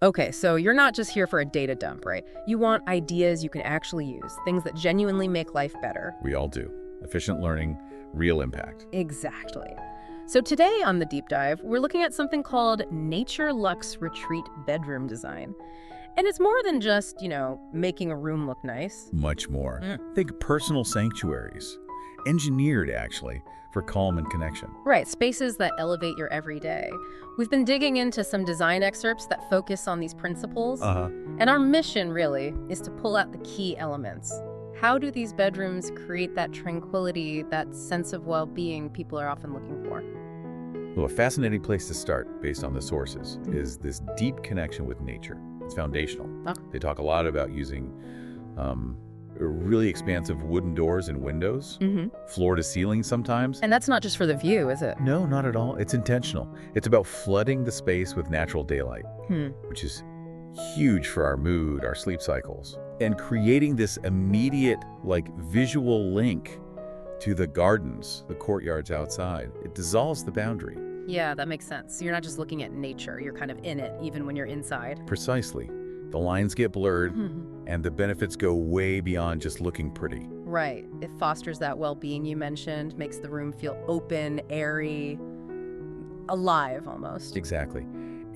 Okay, so you're not just here for a data dump, right? You want ideas you can actually use, things that genuinely make life better. We all do. Efficient learning, real impact. Exactly. So today on the deep dive, we're looking at something called Nature Luxe Retreat bedroom design. And it's more than just, making a room look nice. Much more. Think personal sanctuaries. Engineered, actually, for calm and connection. Right, spaces that elevate your everyday. We've been digging into some design excerpts that focus on these principles. And our mission, really, is to pull out the key elements. How do these bedrooms create that tranquility, that sense of well-being people are often looking for? Well, a fascinating place to start, based on the sources, is this deep connection with nature. It's foundational. They talk a lot about using really expansive wooden doors and windows, floor to ceiling sometimes. And that's not just for the view, is it? No, not at all. It's intentional. It's about flooding the space with natural daylight, which is huge for our mood, our sleep cycles, and creating this immediate, visual link to the gardens, the courtyards outside. It dissolves the boundary. Yeah, that makes sense. You're not just looking at nature, you're kind of in it, even when you're inside. Precisely. The lines get blurred, and the benefits go way beyond just looking pretty. Right. It fosters that well-being you mentioned, makes the room feel open, airy, alive almost. Exactly.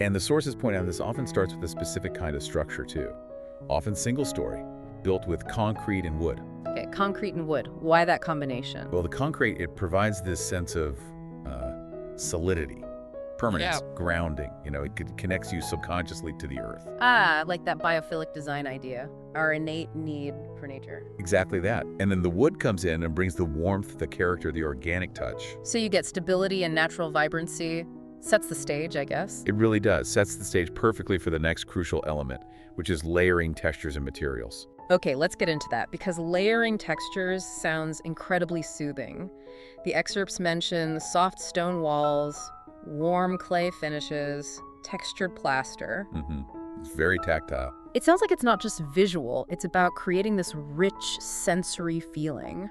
And the sources point out this often starts with a specific kind of structure, too. Often single-story, built with concrete and wood. Okay, concrete and wood. Why that combination? Well, the concrete, it provides this sense of solidity, permanence, grounding. It connects you subconsciously to the earth. Like that biophilic design idea, our innate need for nature. Exactly that. And then the wood comes in and brings the warmth, the character, the organic touch. So you get stability and natural vibrancy. Sets the stage, I guess. It really does. Sets the stage perfectly for the next crucial element, which is layering textures and materials. Okay, let's get into that, because layering textures sounds incredibly soothing. The excerpts mention soft stone walls, warm clay finishes, textured plaster. It's very tactile. It sounds like it's not just visual, it's about creating this rich sensory feeling.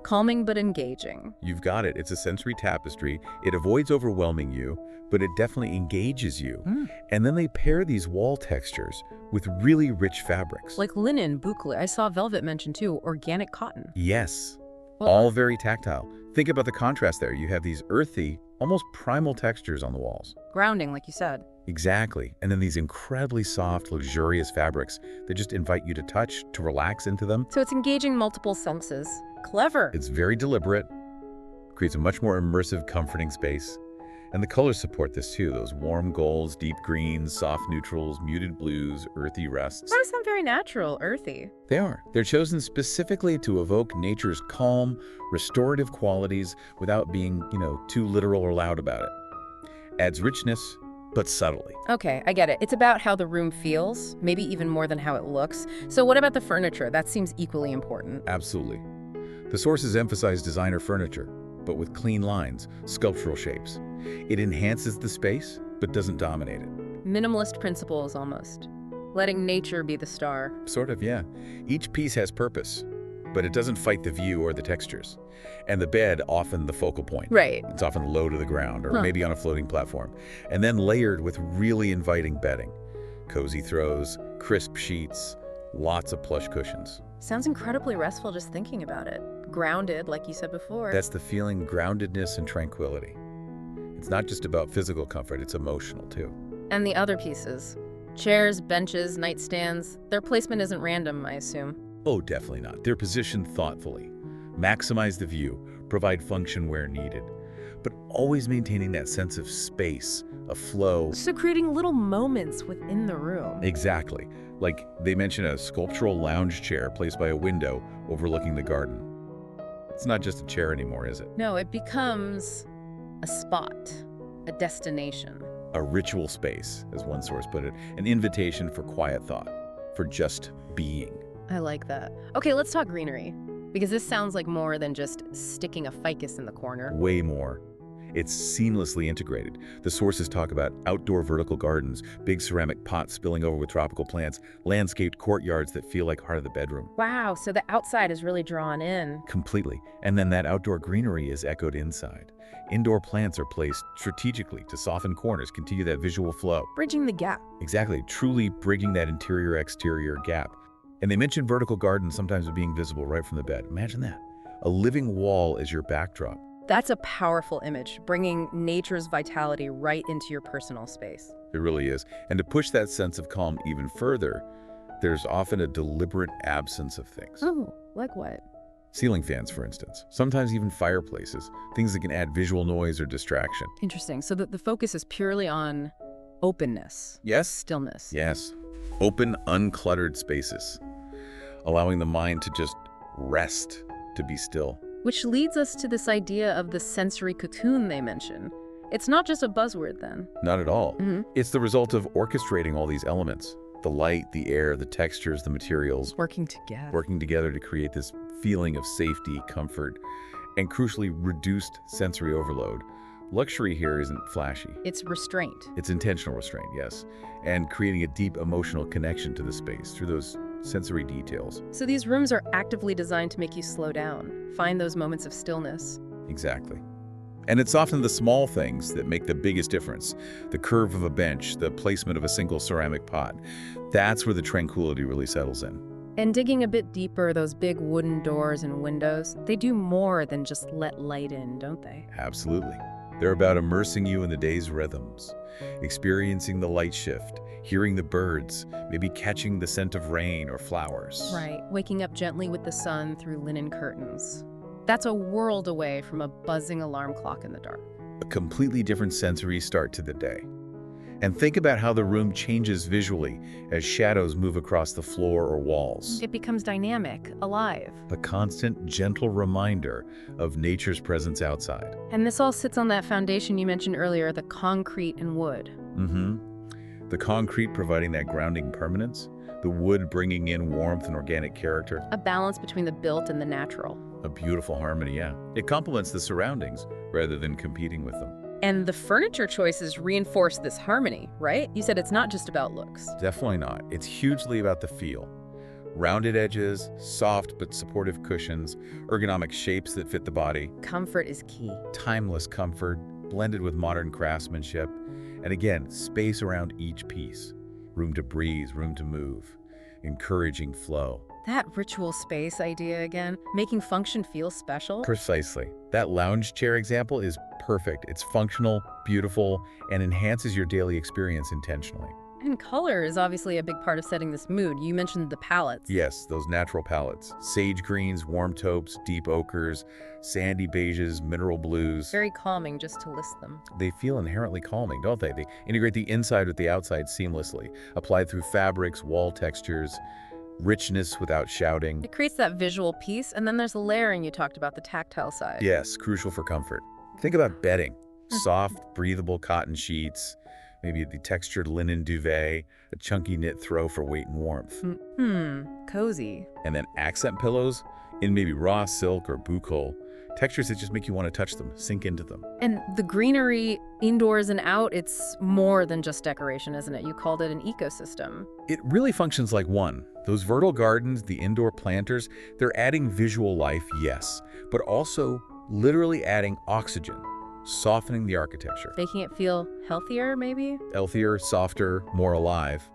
Calming but engaging. You've got it. It's a sensory tapestry. It avoids overwhelming you, but it definitely engages you. And then they pair these wall textures with really rich fabrics. Like linen, boucle. I saw velvet mentioned too, organic cotton. Yes, all very tactile. Think about the contrast there. You have these earthy, almost primal textures on the walls. Grounding, like you said. Exactly. And then these incredibly soft, luxurious fabrics that just invite you to touch, to relax into them. So it's engaging multiple senses. Clever. It's very deliberate, creates a much more immersive, comforting space. And the colors support this too, those warm golds, deep greens, soft neutrals, muted blues, earthy rusts. Those sound very natural, earthy. They are. They're chosen specifically to evoke nature's calm, restorative qualities without being, too literal or loud about it. Adds richness, but subtly. Okay, I get it. It's about how the room feels, maybe even more than how it looks. So what about the furniture? That seems equally important. Absolutely. The sources emphasize designer furniture, but with clean lines, sculptural shapes. It enhances the space, but doesn't dominate it. Minimalist principles, almost. Letting nature be the star. Sort of, yeah. Each piece has purpose, but it doesn't fight the view or the textures. And the bed, often the focal point. Right. It's often low to the ground, or maybe on a floating platform. And then layered with really inviting bedding. Cozy throws, crisp sheets, lots of plush cushions. Sounds incredibly restful just thinking about it. Grounded, like you said before. That's the feeling, groundedness and tranquility. It's not just about physical comfort, it's emotional too. And the other pieces. Chairs, benches, nightstands. Their placement isn't random, I assume. Oh, definitely not. They're positioned thoughtfully. Maximize the view, provide function where needed, but always maintaining that sense of space, of flow. So creating little moments within the room. Exactly. Like they mention a sculptural lounge chair placed by a window overlooking the garden. It's not just a chair anymore, is it? No, it becomes a spot, a destination. A ritual space, as one source put it, an invitation for quiet thought, for just being. I like that. Okay, let's talk greenery, because this sounds like more than just sticking a ficus in the corner. Way more. It's seamlessly integrated. The sources talk about outdoor vertical gardens, big ceramic pots spilling over with tropical plants, landscaped courtyards that feel like heart of the bedroom. Wow, so the outside is really drawn in. Completely. And then that outdoor greenery is echoed inside. Indoor plants are placed strategically to soften corners, continue that visual flow. Bridging the gap. Exactly, truly bridging that interior-exterior gap. And they mention vertical gardens sometimes being visible right from the bed. Imagine that. A living wall as your backdrop. That's a powerful image, bringing nature's vitality right into your personal space. It really is. And to push that sense of calm even further, there's often a deliberate absence of things. Oh, like what? Ceiling fans, for instance. Sometimes even fireplaces. Things that can add visual noise or distraction. Interesting. So the focus is purely on openness. Yes. Stillness. Yes. Open, uncluttered spaces. Allowing the mind to just rest, to be still. Which leads us to this idea of the sensory cocoon they mention. It's not just a buzzword then. Not at all. It's the result of orchestrating all these elements. The light, the air, the textures, the materials. Working together. Working together to create this feeling of safety, comfort, and crucially reduced sensory overload. Luxury here isn't flashy. It's restraint. It's intentional restraint, yes. And creating a deep emotional connection to the space through those sensory details. So these rooms are actively designed to make you slow down, find those moments of stillness. Exactly. And it's often the small things that make the biggest difference. The curve of a bench, the placement of a single ceramic pot. That's where the tranquility really settles in. And digging a bit deeper, those big wooden doors and windows, they do more than just let light in, don't they? Absolutely. They're about immersing you in the day's rhythms, experiencing the light shift, hearing the birds, maybe catching the scent of rain or flowers. Right, waking up gently with the sun through linen curtains. That's a world away from a buzzing alarm clock in the dark. A completely different sensory start to the day. And think about how the room changes visually as shadows move across the floor or walls. It becomes dynamic, alive. A constant, gentle reminder of nature's presence outside. And this all sits on that foundation you mentioned earlier, the concrete and wood. The concrete providing that grounding permanence, the wood bringing in warmth and organic character. A balance between the built and the natural. A beautiful harmony, yeah. It complements the surroundings rather than competing with them. And the furniture choices reinforce this harmony, right? You said it's not just about looks. Definitely not. It's hugely about the feel. Rounded edges, soft but supportive cushions, ergonomic shapes that fit the body. Comfort is key. Timeless comfort, blended with modern craftsmanship. And again, space around each piece. Room to breathe, room to move. Encouraging flow. That ritual space idea again, making function feel special. Precisely. That lounge chair example is perfect. It's functional, beautiful, and enhances your daily experience intentionally. And color is obviously a big part of setting this mood. You mentioned the palettes. Yes, those natural palettes. Sage greens, warm taupes, deep ochres, sandy beiges, mineral blues. Very calming just to list them. They feel inherently calming, don't they? They integrate the inside with the outside seamlessly, applied through fabrics, wall textures, richness without shouting. It creates that visual piece, and then there's the layering you talked about, the tactile side. Yes, crucial for comfort. Think about bedding. Soft, breathable cotton sheets, maybe the textured linen duvet, a chunky knit throw for weight and warmth. Cozy. And then accent pillows in maybe raw silk or bucol, textures that just make you want to touch them, sink into them. And the greenery indoors and out, it's more than just decoration, isn't it? You called it an ecosystem. It really functions like one. Those vertical gardens, the indoor planters, they're adding visual life, yes, but also literally adding oxygen, softening the architecture. Making it feel healthier, maybe? Healthier, softer, more alive.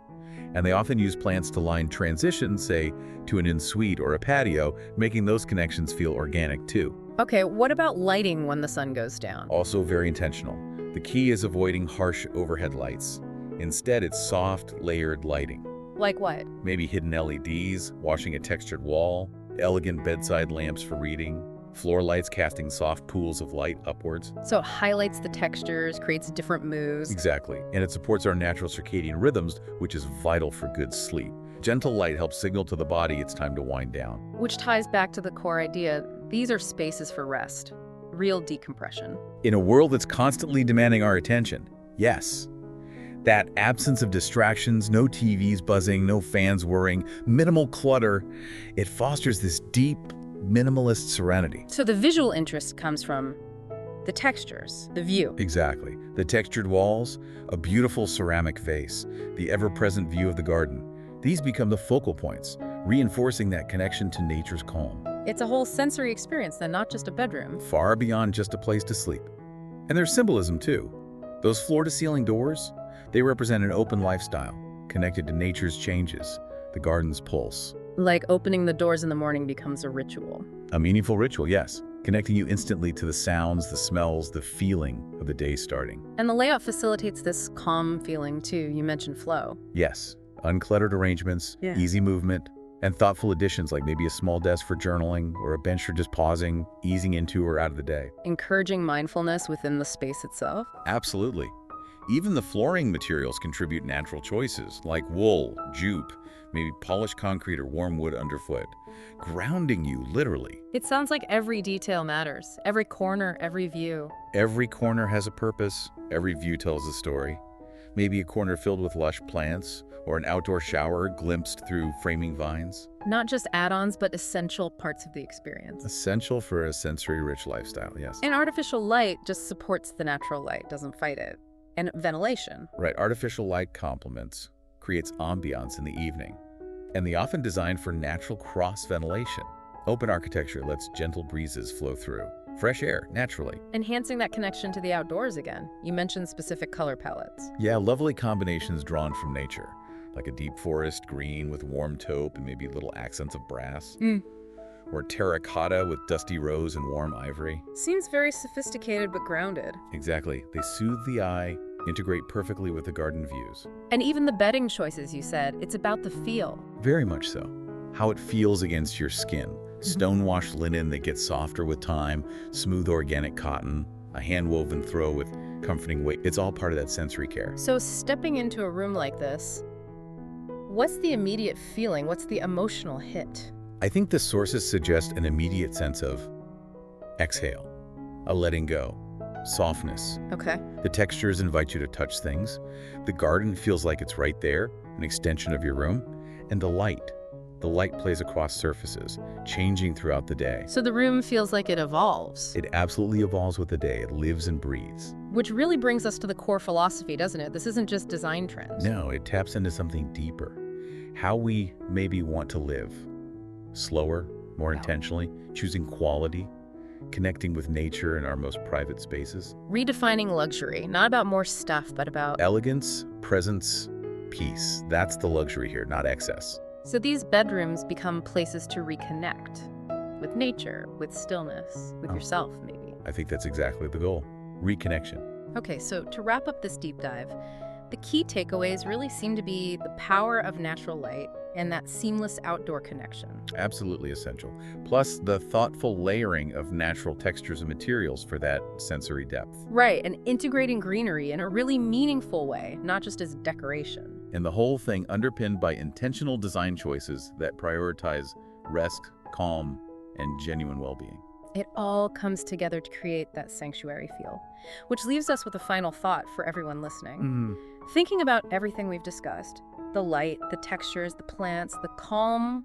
And they often use plants to line transitions, say, to an in-suite or a patio, making those connections feel organic too. Okay, what about lighting when the sun goes down? Also very intentional. The key is avoiding harsh overhead lights. Instead, it's soft, layered lighting. Like what? Maybe hidden LEDs, washing a textured wall, elegant bedside lamps for reading, floor lights casting soft pools of light upwards. So it highlights the textures, creates different moods. Exactly, and it supports our natural circadian rhythms, which is vital for good sleep. Gentle light helps signal to the body it's time to wind down. Which ties back to the core idea. These are spaces for rest, real decompression. In a world that's constantly demanding our attention, yes. That absence of distractions, no TVs buzzing, no fans whirring, minimal clutter, it fosters this deep, minimalist serenity. So the visual interest comes from the textures, the view. Exactly. The textured walls, a beautiful ceramic vase, the ever-present view of the garden. These become the focal points, reinforcing that connection to nature's calm. It's a whole sensory experience then, not just a bedroom. Far beyond just a place to sleep. And there's symbolism too. Those floor-to-ceiling doors, they represent an open lifestyle, connected to nature's changes, the garden's pulse. Like opening the doors in the morning becomes a ritual. A meaningful ritual, yes, connecting you instantly to the sounds, the smells, the feeling of the day starting. And the layout facilitates this calm feeling too. You mentioned flow. Yes, uncluttered arrangements, easy movement, and thoughtful additions like maybe a small desk for journaling or a bench for just pausing, easing into or out of the day. Encouraging mindfulness within the space itself. Absolutely. Even the flooring materials contribute natural choices like wool, jute, maybe polished concrete or warm wood underfoot, grounding you literally. It sounds like every detail matters. Every corner, every view. Every corner has a purpose. Every view tells a story. Maybe a corner filled with lush plants or an outdoor shower glimpsed through framing vines. Not just add-ons, but essential parts of the experience. Essential for a sensory-rich lifestyle, yes. And artificial light just supports the natural light, doesn't fight it. And ventilation. Right, artificial light complements, creates ambiance in the evening. And they often designed for natural cross-ventilation. Open architecture lets gentle breezes flow through. Fresh air, naturally. Enhancing that connection to the outdoors again. You mentioned specific color palettes. Yeah, lovely combinations drawn from nature. Like a deep forest green with warm taupe and maybe little accents of brass. Or terracotta with dusty rose and warm ivory. Seems very sophisticated but grounded. Exactly. They soothe the eye, integrate perfectly with the garden views. And even the bedding choices you said, it's about the feel. Very much so. How it feels against your skin. Stone-washed linen that gets softer with time, smooth organic cotton, a hand-woven throw with comforting weight. It's all part of that sensory care. So stepping into a room like this, what's the immediate feeling? What's the emotional hit? I think the sources suggest an immediate sense of exhale, a letting go, softness. Okay. The textures invite you to touch things. The garden feels like it's right there, an extension of your room. And the light. The light plays across surfaces, changing throughout the day. So the room feels like it evolves. It absolutely evolves with the day. It lives and breathes. Which really brings us to the core philosophy, doesn't it? This isn't just design trends. No, it taps into something deeper. How we maybe want to live. Slower, more intentionally, choosing quality, connecting with nature in our most private spaces. Redefining luxury, not about more stuff, but about elegance, presence, peace. That's the luxury here, not excess. So these bedrooms become places to reconnect with nature, with stillness, with yourself, maybe. I think that's exactly the goal. Reconnection. Okay, so to wrap up this deep dive, the key takeaways really seem to be the power of natural light and that seamless outdoor connection. Absolutely essential. Plus the thoughtful layering of natural textures and materials for that sensory depth. Right, and integrating greenery in a really meaningful way, not just as decoration. And the whole thing underpinned by intentional design choices that prioritize rest, calm, and genuine well-being. It all comes together to create that sanctuary feel, which leaves us with a final thought for everyone listening. Thinking about everything we've discussed, the light, the textures, the plants, the calm,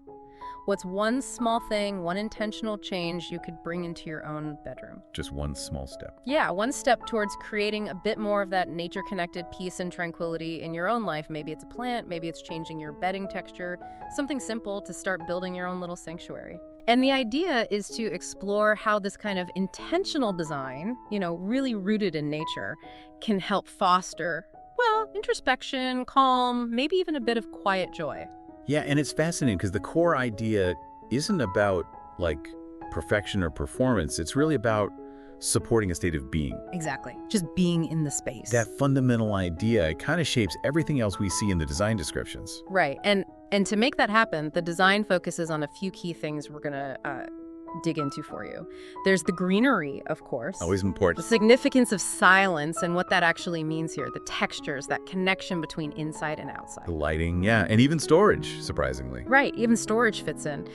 what's one small thing, one intentional change you could bring into your own bedroom? Just one small step. Yeah, one step towards creating a bit more of that nature-connected peace and tranquility in your own life. Maybe it's a plant, maybe it's changing your bedding texture, something simple to start building your own little sanctuary. And the idea is to explore how this kind of intentional design, really rooted in nature, can help foster, well, introspection, calm, maybe even a bit of quiet joy. Yeah, and it's fascinating because the core idea isn't about, perfection or performance. It's really about supporting a state of being. Exactly. Just being in the space. That fundamental idea, it kind of shapes everything else we see in the design descriptions. Right. And to make that happen, the design focuses on a few key things we're going to dig into for you. There's the greenery, of course. Always important. The significance of silence and what that actually means here. The textures, that connection between inside and outside. The lighting, yeah, and even storage, surprisingly. Right, even storage fits in.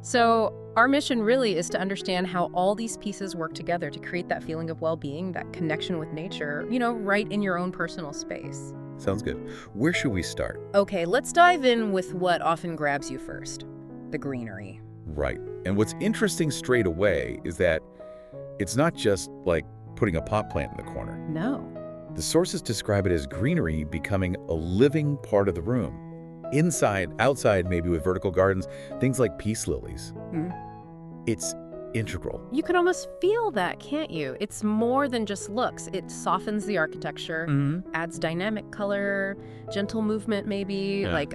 So our mission really is to understand how all these pieces work together to create that feeling of well-being, that connection with nature, right in your own personal space. Sounds good. Where should we start? Okay, let's dive in with what often grabs you first, the greenery. Right. And what's interesting straight away is that it's not just putting a pot plant in the corner. No. The sources describe it as greenery becoming a living part of the room. Inside, outside, maybe with vertical gardens, things like peace lilies. It's integral. You can almost feel that, can't you? It's more than just looks. It softens the architecture, adds dynamic color, gentle movement maybe, like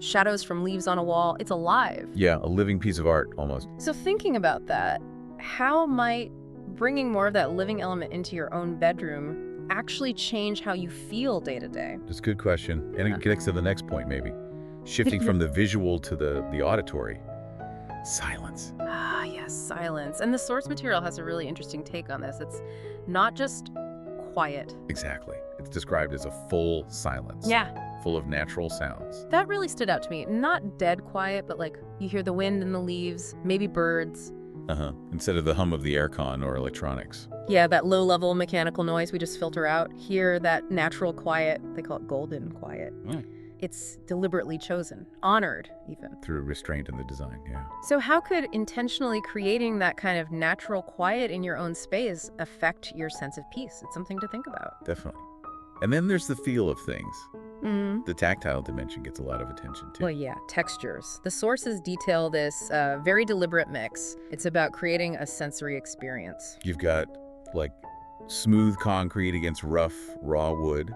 shadows from leaves on a wall. It's alive. Yeah, a living piece of art, almost. So thinking about that, how might bringing more of that living element into your own bedroom actually change how you feel day to day? That's a good question. And it connects to the next point, maybe. Shifting from the visual to the auditory. Silence. Ah, yes, silence. And the source material has a really interesting take on this. It's not just quiet. Exactly. It's described as a full silence. Yeah. Full of natural sounds. That really stood out to me. Not dead quiet, but like you hear the wind in the leaves, maybe birds. Instead of the hum of the aircon or electronics. Yeah, that low-level mechanical noise we just filter out. Hear that natural quiet. They call it golden quiet. It's deliberately chosen, honored even. Through restraint in the design, yeah. So how could intentionally creating that kind of natural quiet in your own space affect your sense of peace? It's something to think about. Definitely. And then there's the feel of things. The tactile dimension gets a lot of attention, too. Well, yeah, textures. The sources detail this very deliberate mix. It's about creating a sensory experience. You've got, like, smooth concrete against rough, raw wood.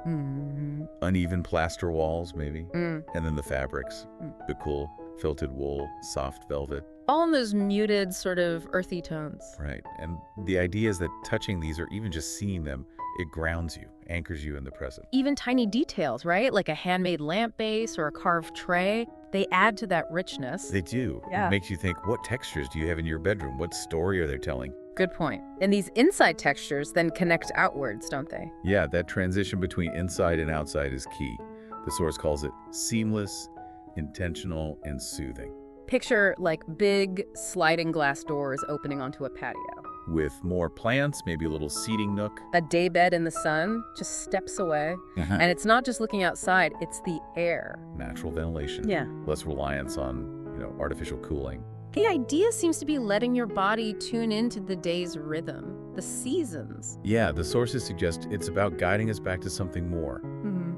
Uneven plaster walls, maybe. And then the fabrics. The cool, felted wool, soft velvet. All in those muted, sort of earthy tones. Right. And the idea is that touching these or even just seeing them, it grounds you, anchors you in the present. Even tiny details, right? Like a handmade lamp base or a carved tray. They add to that richness. They do. Yeah. It makes you think, what textures do you have in your bedroom? What story are they telling? Good point. And these inside textures then connect outwards, don't they? Yeah, that transition between inside and outside is key. The source calls it seamless, intentional, and soothing. Picture like big sliding glass doors opening onto a patio. With more plants, maybe a little seating nook. A daybed in the sun, just steps away. And it's not just looking outside, it's the air. Natural ventilation. Yeah. Less reliance on, artificial cooling. The idea seems to be letting your body tune into the day's rhythm, the seasons. Yeah, the sources suggest it's about guiding us back to something more.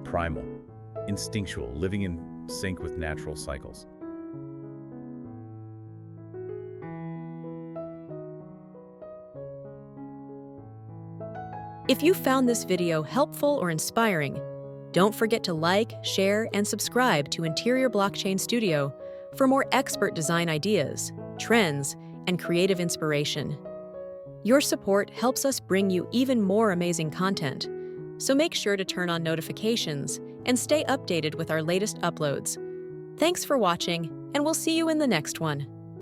Primal, instinctual, living in sync with natural cycles. If you found this video helpful or inspiring, don't forget to like, share, and subscribe to Interior Blockchain Studio for more expert design ideas, trends, and creative inspiration. Your support helps us bring you even more amazing content, so make sure to turn on notifications and stay updated with our latest uploads. Thanks for watching, and we'll see you in the next one.